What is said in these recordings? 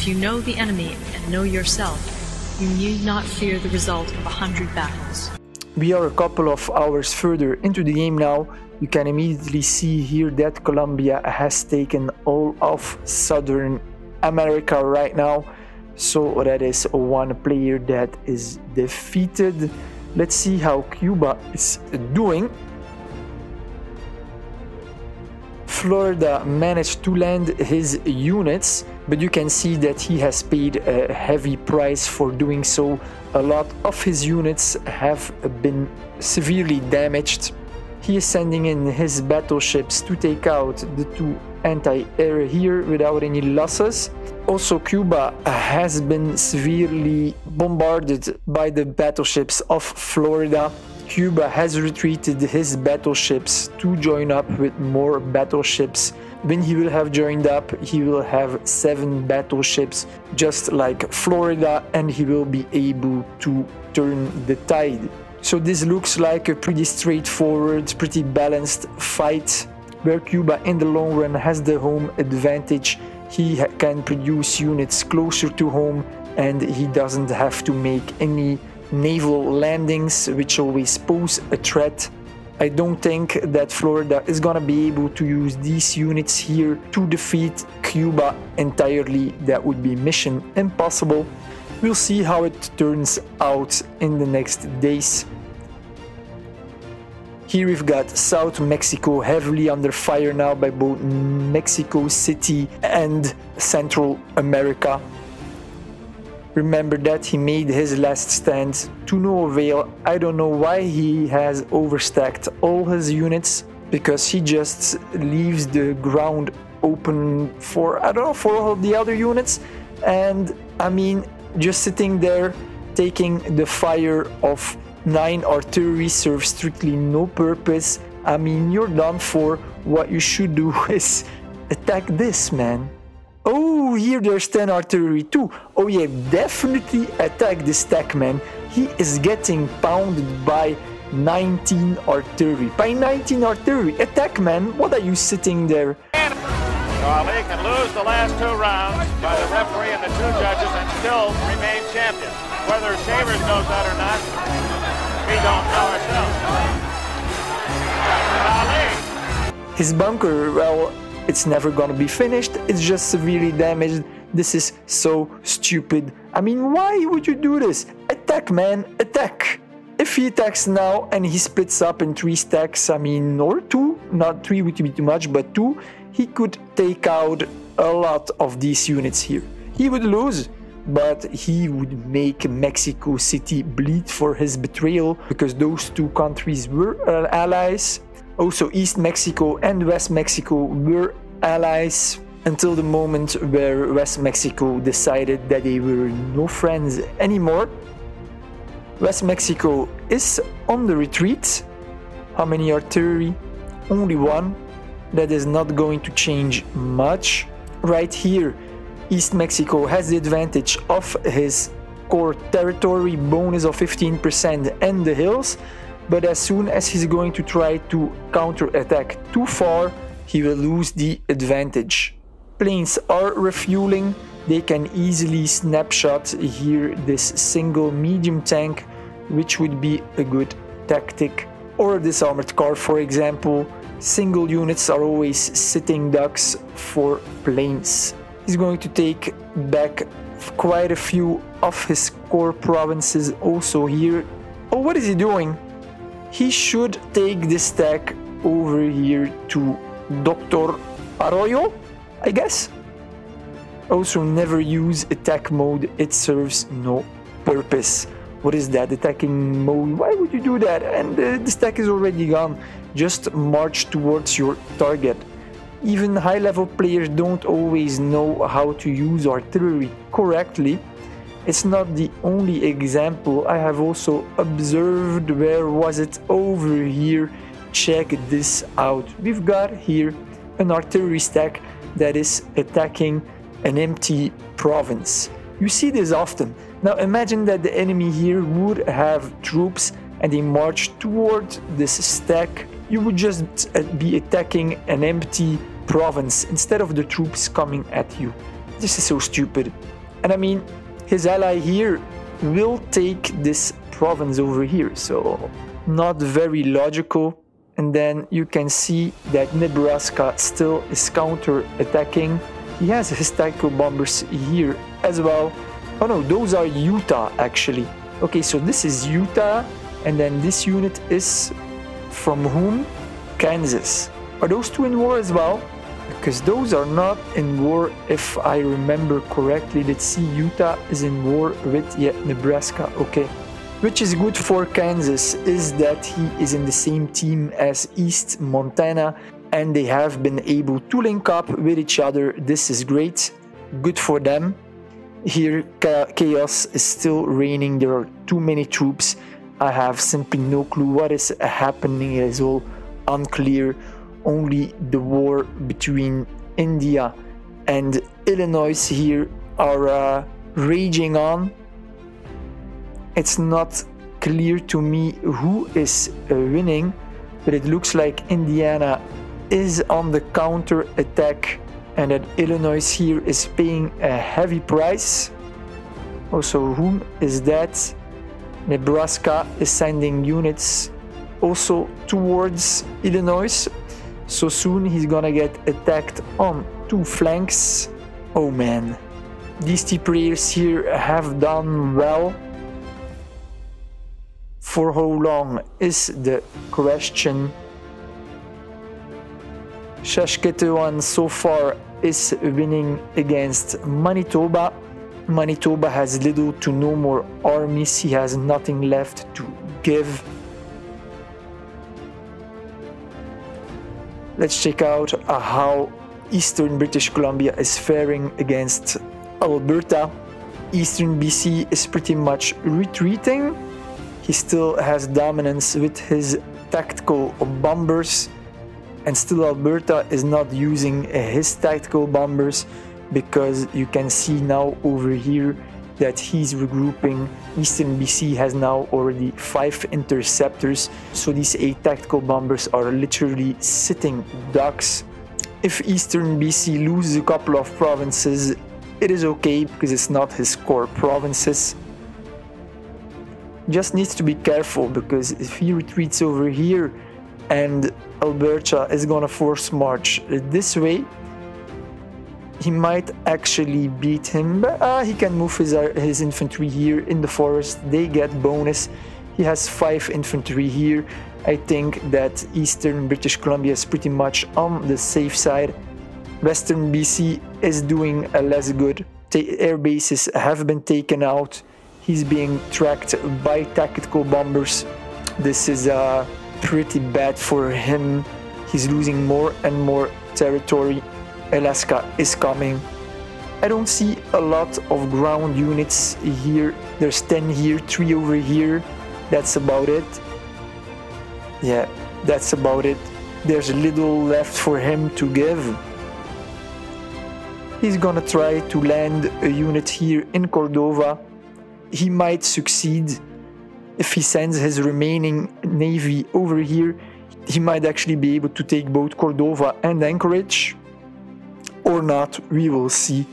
If you know the enemy and know yourself, you need not fear the result of 100 battles. We are a couple of hours further into the game now. You can immediately see here that Colombia has taken all of Southern America right now. So that is one player that is defeated. Let's see how Cuba is doing. Florida managed to land his units, but you can see that he has paid a heavy price for doing so. A lot of his units have been severely damaged. He is sending in his battleships to take out the two anti-air here without any losses. Also, Cuba has been severely bombarded by the battleships of Florida. Cuba has retreated his battleships to join up with more battleships. When he will have joined up, he will have 7 battleships just like Florida, and he will be able to turn the tide. So this looks like a pretty straightforward, pretty balanced fight, where Cuba in the long run has the home advantage. He can produce units closer to home, and he doesn't have to make any naval landings, which always pose a threat. I don't think that Florida is gonna be able to use these units here to defeat Cuba entirely. That would be mission impossible. We'll see how it turns out in the next days. Here we've got South Mexico heavily under fire now by both Mexico City and Central America. Remember that he made his last stand to no avail. I don't know why he has overstacked all his units, because he just leaves the ground open for, I don't know, for all the other units. And I mean, just sitting there taking the fire of 9 artillery serves strictly no purpose. I mean, you're done for. What you should do is attack this, man. Oh, here there's 10 artillery too. Oh yeah, definitely attack this stack, man. He is getting pounded by 19 artillery. By 19 artillery. Attack, man. What are you sitting there? Ali can lose the last 2 rounds by the referee and the 2 judges and still remain champion. Whether Shavers knows that or not, we don't know ourselves. Ali. His bunker, well, it's never gonna be finished. It's just severely damaged. This is so stupid. I mean, why would you do this? Attack, man, attack. If he attacks now and he splits up in 3 stacks, I mean, or 2, not 3 would be too much, but 2, he could take out a lot of these units here. He would lose, but he would make Mexico City bleed for his betrayal, because those 2 countries were allies. Also, East Mexico and West Mexico were allies until the moment where West Mexico decided that they were no friends anymore. West Mexico is on the retreat. How many artillery? Only 1. That is not going to change much. Right here, East Mexico has the advantage of his core territory bonus of 15% and the hills. But as soon as he's going to try to counter-attack too far, he will lose the advantage. Planes are refueling. They can easily snapshot here this single medium tank, which would be a good tactic. Or this armored car, for example. Single units are always sitting ducks for planes. He's going to take back quite a few of his core provinces also here. Oh, what is he doing? He should take this stack over here to Dr. Arroyo, I guess. Also, never use attack mode. It serves no purpose. What is that? Attacking mode? Why would you do that? And the stack is already gone. Just march towards your target. Even high-level players don't always know how to use artillery correctly. It's not the only example. I have also observed, where was it? Over here. Check this out. We've got here an artillery stack that is attacking an empty province. You see this often. Now imagine that the enemy here would have troops and they march toward this stack. You would just be attacking an empty province instead of the troops coming at you. This is so stupid. And I mean, his ally here will take this province over here, so not very logical. And then you can see that Nebraska still is counter-attacking. He has his tactical bombers here as well. Oh no, those are Utah actually. Okay, so this is Utah, and then this unit is from whom? Kansas. Are those two in war as well? Because those are not in war if I remember correctly. Let's see, Utah is in war with Nebraska. Okay. Which is good for Kansas is that he is in the same team as East Montana and they have been able to link up with each other. This is great. Good for them. Here chaos is still reigning. There are too many troops. I have simply no clue what is happening. It is all unclear. Only the war between India and Illinois here are raging on. It's not clear to me who is winning, but it looks like Indiana is on the counter attack and that Illinois here is paying a heavy price. Also, whom is that? Nebraska is sending units also towards Illinois. So soon he's gonna get attacked on two flanks. Oh man, these two players here have done well. For how long is the question. Saskatchewan so far is winning against Manitoba. Manitoba has little to no more armies. He has nothing left to give. Let's check out how Eastern British Columbia is faring against Alberta. Eastern BC is pretty much retreating. He still has dominance with his tactical bombers, and still Alberta is not using his tactical bombers because you can see now over here that he's regrouping. Eastern BC has now already 5 interceptors, so these 8 tactical bombers are literally sitting ducks. If Eastern BC loses a couple of provinces, it is okay because it's not his core provinces. Just needs to be careful because if he retreats over here and Alberta is gonna force march this way, he might actually beat him, but he can move his infantry here in the forest. They get bonus. He has 5 infantry here. I think that Eastern British Columbia is pretty much on the safe side. Western BC is doing less good. Air bases have been taken out. He's being tracked by tactical bombers. This is pretty bad for him. He's losing more and more territory. Alaska is coming. I don't see a lot of ground units here. There's 10 here, 3 over here. That's about it. Yeah, that's about it. There's little left for him to give. He's gonna try to land a unit here in Cordova. He might succeed. If he sends his remaining navy over here, he might actually be able to take both Cordova and Anchorage. Or not, we will see.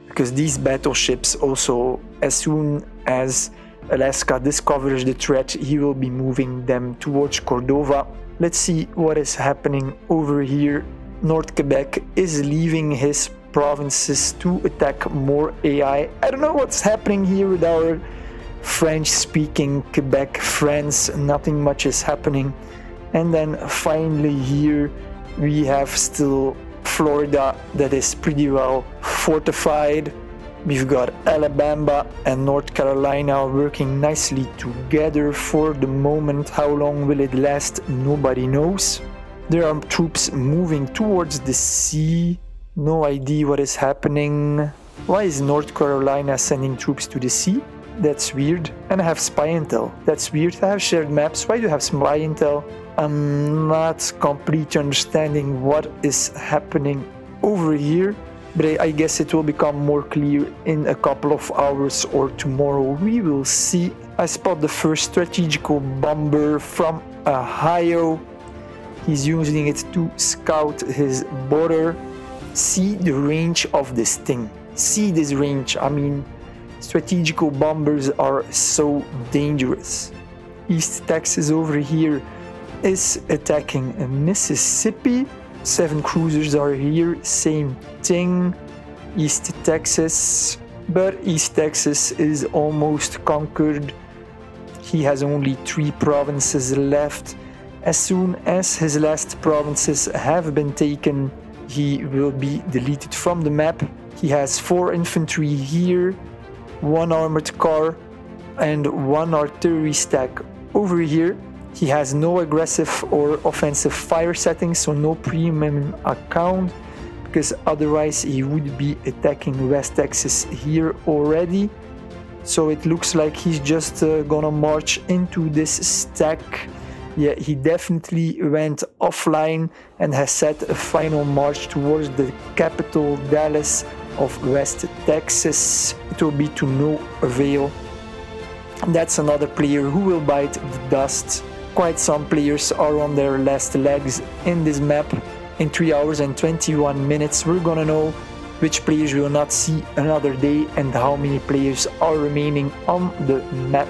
Because these battleships also, as soon as Alaska discovers the threat, he will be moving them towards Cordova. Let's see what is happening over here. North Quebec is leaving his provinces to attack more AI. I don't know what's happening here with our French-speaking Quebec friends. Nothing much is happening. And then finally here we have still Florida that is pretty well fortified. We've got Alabama and North Carolina working nicely together for the moment. How long will it last? Nobody knows. There are troops moving towards the sea. No idea what is happening. Why is North Carolina sending troops to the sea? That's weird. And I have spy intel. That's weird. I have shared maps. Why do you have spy intel? I'm not completely understanding what is happening over here, but I guess it will become more clear in a couple of hours or tomorrow. We will see. I spot the first strategical bomber from Ohio. He's using it to scout his border. See the range of this thing. See this range. I mean, strategical bombers are so dangerous. East Texas over here is attacking Mississippi. 7 cruisers are here, same thing. East Texas, but East Texas is almost conquered. He has only 3 provinces left. As soon as his last provinces have been taken, he will be deleted from the map. He has 4 infantry here, 1 armored car, and 1 artillery stack over here. He has no aggressive or offensive fire settings, so no premium account, because otherwise he would be attacking West Texas here already. So it looks like he's just gonna march into this stack. Yeah, he definitely went offline and has set a final march towards the capital, Dallas of West Texas. It will be to no avail. That's another player who will bite the dust. Quite some players are on their last legs in this map. In 3 hours and 21 minutes we're gonna know which players will not see another day and how many players are remaining on the map.